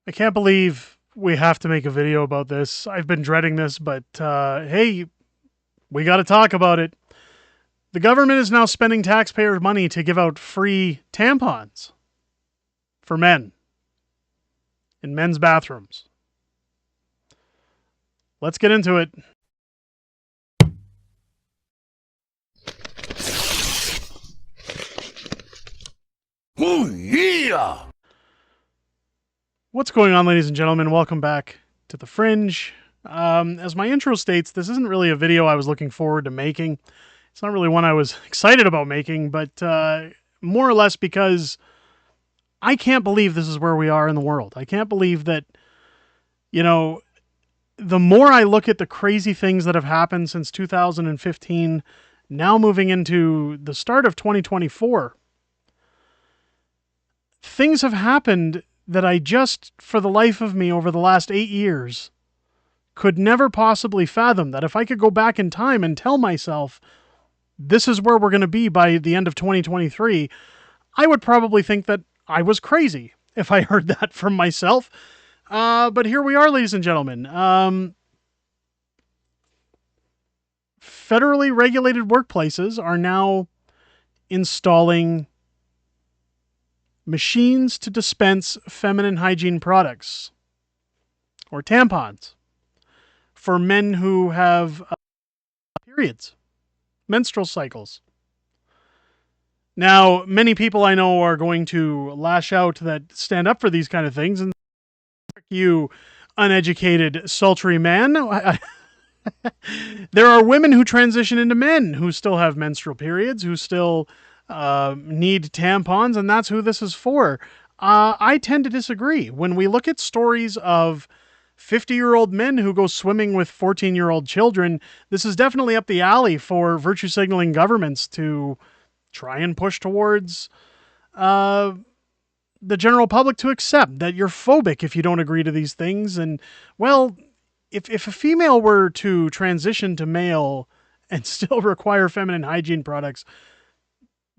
I can't believe we have to make a video about this. I've been dreading this, but hey, we got to talk about it. The government is now spending taxpayer money to give out free tampons for men in men's bathrooms. Let's get into it. Oh, yeah! What's going on, ladies and gentlemen? Welcome back to The Fringe. As my intro states, this isn't really a video I was looking forward to making. It's not really one I was excited about making, but more or less because I can't believe this is where we are in the world. I can't believe that, you know, the more I look at the crazy things that have happened since 2015, now moving into the start of 2024, things have happened that I just, for the life of me over the last 8 years, could never possibly fathom. That if I could go back in time and tell myself, this is where we're going to be by the end of 2023, I would probably think that I was crazy if I heard that from myself. But here we are, ladies and gentlemen. Federally regulated workplaces are now installing machines to dispense feminine hygiene products, or tampons, for men who have periods, menstrual cycles. Now, many people I know are going to lash out that stand up for these kind of things, and you uneducated, sultry man. There are women who transition into men who still have menstrual periods, who still need tampons, and that's who this is for. I tend to disagree. When we look at stories of 50-year-old men who go swimming with 14-year-old children, this is definitely up the alley for virtue signaling governments to try and push towards the general public to accept that you're phobic if you don't agree to these things. And, well, if a female were to transition to male and still require feminine hygiene products,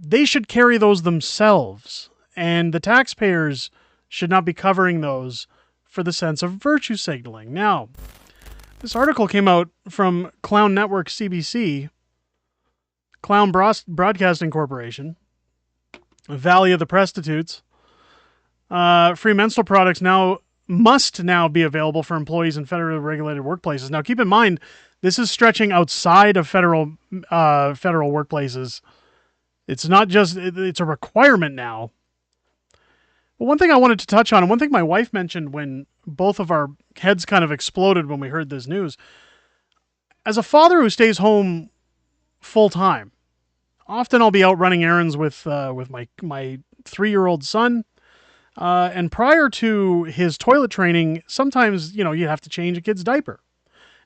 they should carry those themselves, and the taxpayers should not be covering those for the sense of virtue signaling. Now, this article came out from Clown Network CBC, Clown Broadcasting Corporation, Valley of the Prostitutes. Free menstrual products must now be available for employees in federally regulated workplaces. Now, keep in mind, this is stretching outside of federal workplaces. It's not just, it's a requirement now. But one thing I wanted to touch on, and one thing my wife mentioned when both of our heads kind of exploded when we heard this news, as a father who stays home full time, often I'll be out running errands with my 3-year-old son. And prior to his toilet training, sometimes, you have to change a kid's diaper.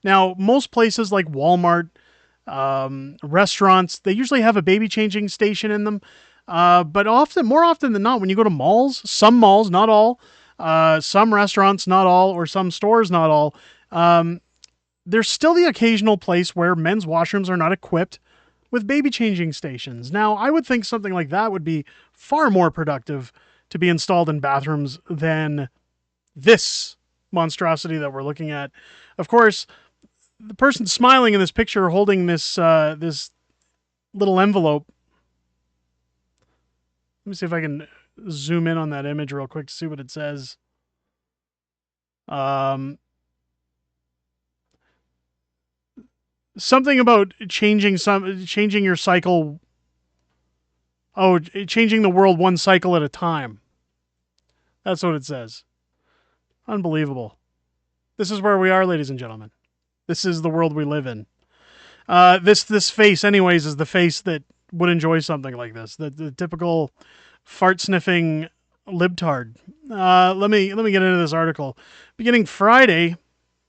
Now, most places like Walmart, restaurants, they usually have a baby changing station in them. But more often than not, when you go to malls, some malls, not all, some restaurants, not all, or some stores, not all, there's still the occasional place where men's washrooms are not equipped with baby changing stations. Now, I would think something like that would be far more productive to be installed in bathrooms than this monstrosity that we're looking at. Of course, the person smiling in this picture holding this this little envelope. Let me see if I can zoom in on that image real quick to see what it says. Something about changing your cycle. Oh, changing the world one cycle at a time. That's what it says. Unbelievable. This is where we are, ladies and gentlemen. This is the world we live in. This face, anyways, is the face that would enjoy something like this. The typical fart-sniffing libtard. Let me get into this article. Beginning Friday,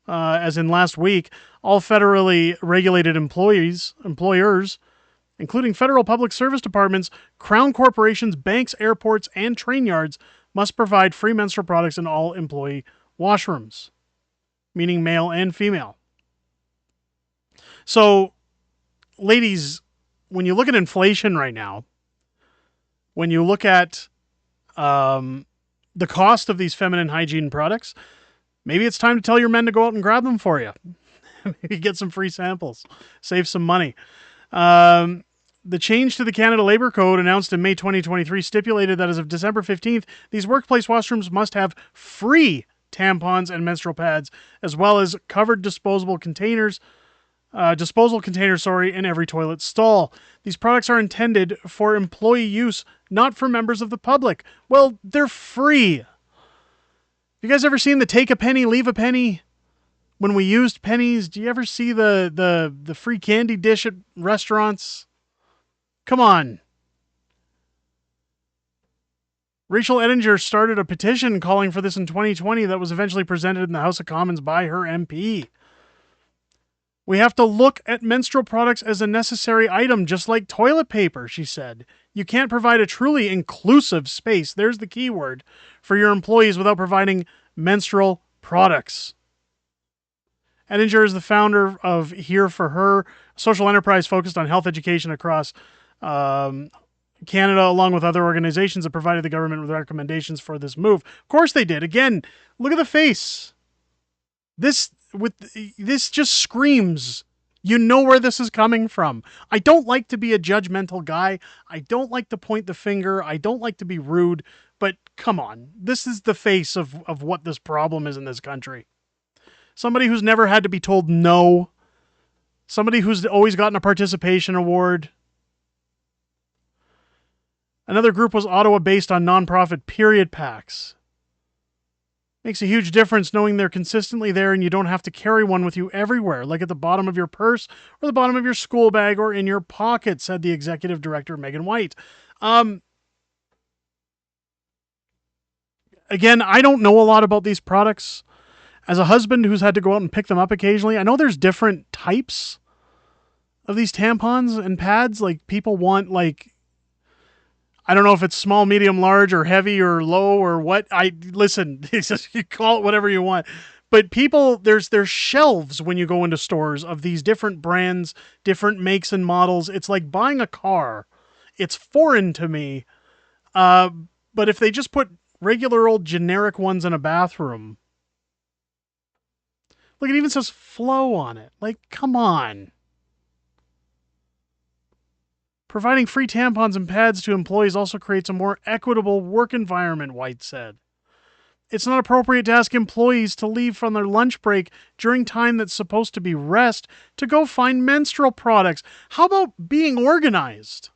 as in last week, all federally regulated employers, including federal public service departments, crown corporations, banks, airports, and train yards, must provide free menstrual products in all employee washrooms, meaning male and female. So, ladies, when you look at inflation right now, when you look at the cost of these feminine hygiene products, maybe it's time to tell your men to go out and grab them for you. Maybe get some free samples, save some money. Um, the change to the Canada Labour Code announced in May 2023 stipulated that as of December 15th, these workplace washrooms must have free tampons and menstrual pads, as well as covered disposable containers, in every toilet stall. These products are intended for employee use, not for members of the public. Well, they're free. You guys ever seen the take a penny, leave a penny? When we used pennies, do you ever see the free candy dish at restaurants? Come on. Rachel Ettinger started a petition calling for this in 2020 that was eventually presented in the House of Commons by her MP. We have to look at menstrual products as a necessary item, just like toilet paper, she said. You can't provide a truly inclusive space, there's the key word, for your employees without providing menstrual products. Ettinger is the founder of Here for Her, a social enterprise focused on health education across Canada, along with other organizations that provided the government with recommendations for this move. Of course they did. Again, look at the face. This just screams, you know where this is coming from. I don't like to be a judgmental guy. I don't like to point the finger. I don't like to be rude. But come on, this is the face of what this problem is in this country. Somebody who's never had to be told no. Somebody who's always gotten a participation award. Another group was Ottawa based on nonprofit Period Packs. Makes a huge difference knowing they're consistently there and you don't have to carry one with you everywhere, like at the bottom of your purse or the bottom of your school bag or in your pocket, said the executive director, Megan White. Again, I don't know a lot about these products. As a husband who's had to go out and pick them up occasionally, I know there's different types of these tampons and pads. Like, people want, like, I don't know if it's small, medium, large, or heavy, or low, or what. Listen, you call it whatever you want. But people, there's shelves when you go into stores of these different brands, different makes and models. It's like buying a car. It's foreign to me. But if they just put regular old generic ones in a bathroom, look, it even says Flow on it. Like, come on. Providing free tampons and pads to employees also creates a more equitable work environment, White said. It's not appropriate to ask employees to leave from their lunch break during time that's supposed to be rest to go find menstrual products. How about being organized?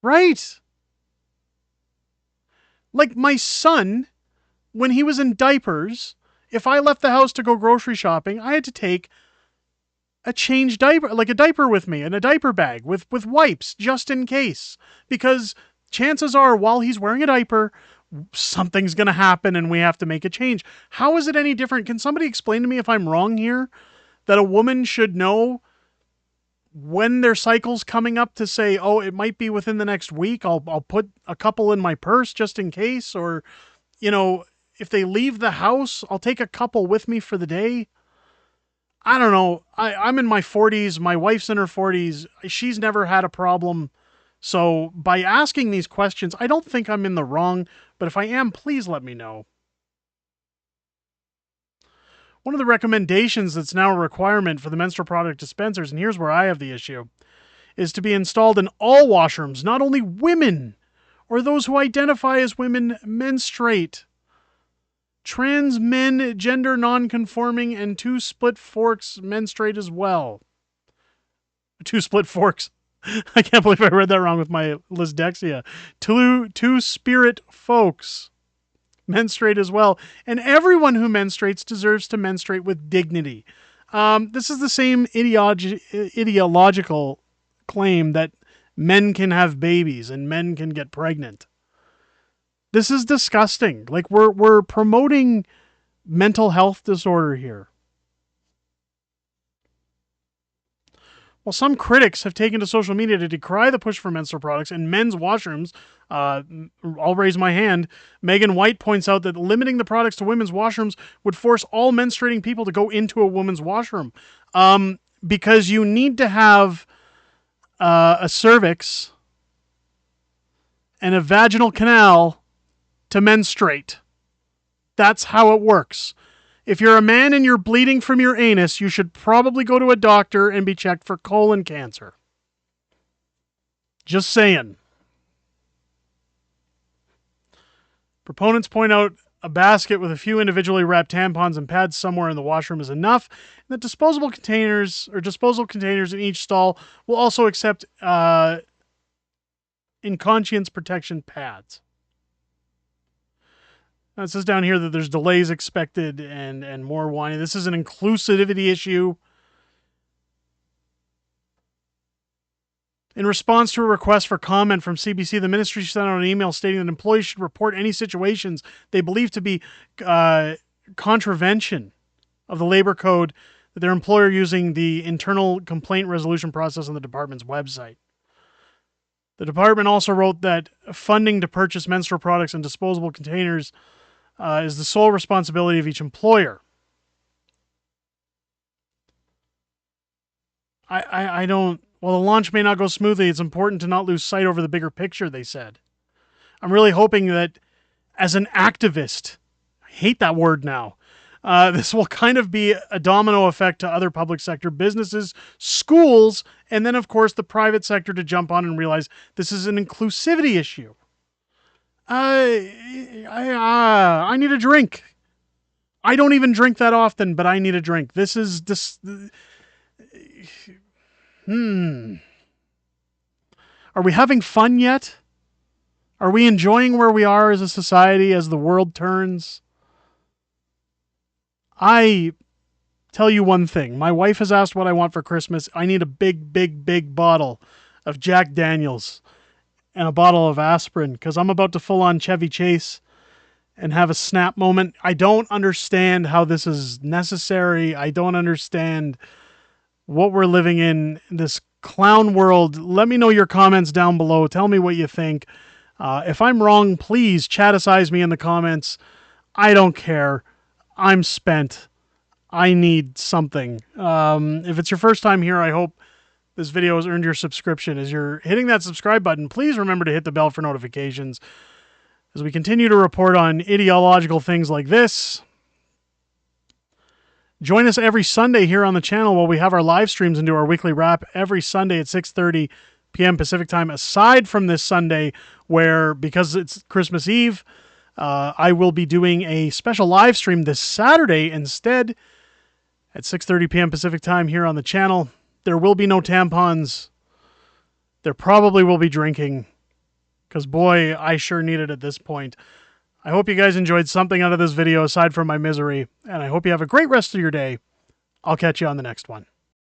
Right? Like my son, when he was in diapers, if I left the house to go grocery shopping, I had to take a change diaper, like a diaper with me, and a diaper bag with wipes just in case. Because chances are, while he's wearing a diaper, something's going to happen and we have to make a change. How is it any different? Can somebody explain to me if I'm wrong here? That a woman should know when their cycle's coming up to say, oh, it might be within the next week. I'll put a couple in my purse just in case. Or, you know, if they leave the house, I'll take a couple with me for the day. I don't know. I'm in my 40s. My wife's in her 40s. She's never had a problem. So by asking these questions, I don't think I'm in the wrong. But if I am, please let me know. One of the recommendations that's now a requirement for the menstrual product dispensers, and here's where I have the issue, is to be installed in all washrooms, not only women or those who identify as women menstruate. Trans men, gender non-conforming, and two split forks menstruate as well. Two split forks. I can't believe I read that wrong with my dyslexia. Two spirit folks menstruate as well. And everyone who menstruates deserves to menstruate with dignity. This is the same ideological claim that men can have babies and men can get pregnant. This is disgusting. Like, we're promoting mental health disorder here. While some critics have taken to social media to decry the push for menstrual products in men's washrooms, I'll raise my hand. Megan White points out that limiting the products to women's washrooms would force all menstruating people to go into a woman's washroom. Because you need to have a cervix and a vaginal canal to menstruate. That's how it works. If you're a man and you're bleeding from your anus, you should probably go to a doctor and be checked for colon cancer. Just saying. Proponents point out a basket with a few individually wrapped tampons and pads somewhere in the washroom is enough, and that disposable containers in each stall will also accept incontinence protection pads. Now it says down here that there's delays expected and more whining. This is an inclusivity issue. In response to a request for comment from CBC, the ministry sent out an email stating that employees should report any situations they believe to be contravention of the labor code that their employer using the internal complaint resolution process on the department's website. The department also wrote that funding to purchase menstrual products and disposable containers is the sole responsibility of each employer. I don't... While the launch may not go smoothly, it's important to not lose sight over the bigger picture, they said. I'm really hoping that as an activist, I hate that word now, this will kind of be a domino effect to other public sector businesses, schools, and then, of course, the private sector to jump on and realize this is an inclusivity issue. I need a drink. I don't even drink that often, but I need a drink. This is... Are we having fun yet? Are we enjoying where we are as a society as the world turns? I tell you one thing. My wife has asked what I want for Christmas. I need a big, big, big bottle of Jack Daniels and a bottle of aspirin because I'm about to full on Chevy Chase and have a snap moment. I don't understand how this is necessary. I don't understand what we're living in this clown world. Let me know your comments down below. Tell me what you think. If I'm wrong, please chaticize me in the comments. I don't care. I'm spent. I need something. If it's your first time here, I hope this video has earned your subscription. As you're hitting that subscribe button, please remember to hit the bell for notifications as we continue to report on ideological things like this. Join us every Sunday here on the channel while we have our live streams and do our weekly wrap every Sunday at 6:30 p.m. Pacific time, aside from this Sunday where, because it's Christmas Eve, I will be doing a special live stream this Saturday instead at 6:30 p.m. Pacific time here on the channel. There will be no tampons. There probably will be drinking because, boy, I sure need it at this point. I hope you guys enjoyed something out of this video aside from my misery, and I hope you have a great rest of your day. I'll catch you on the next one.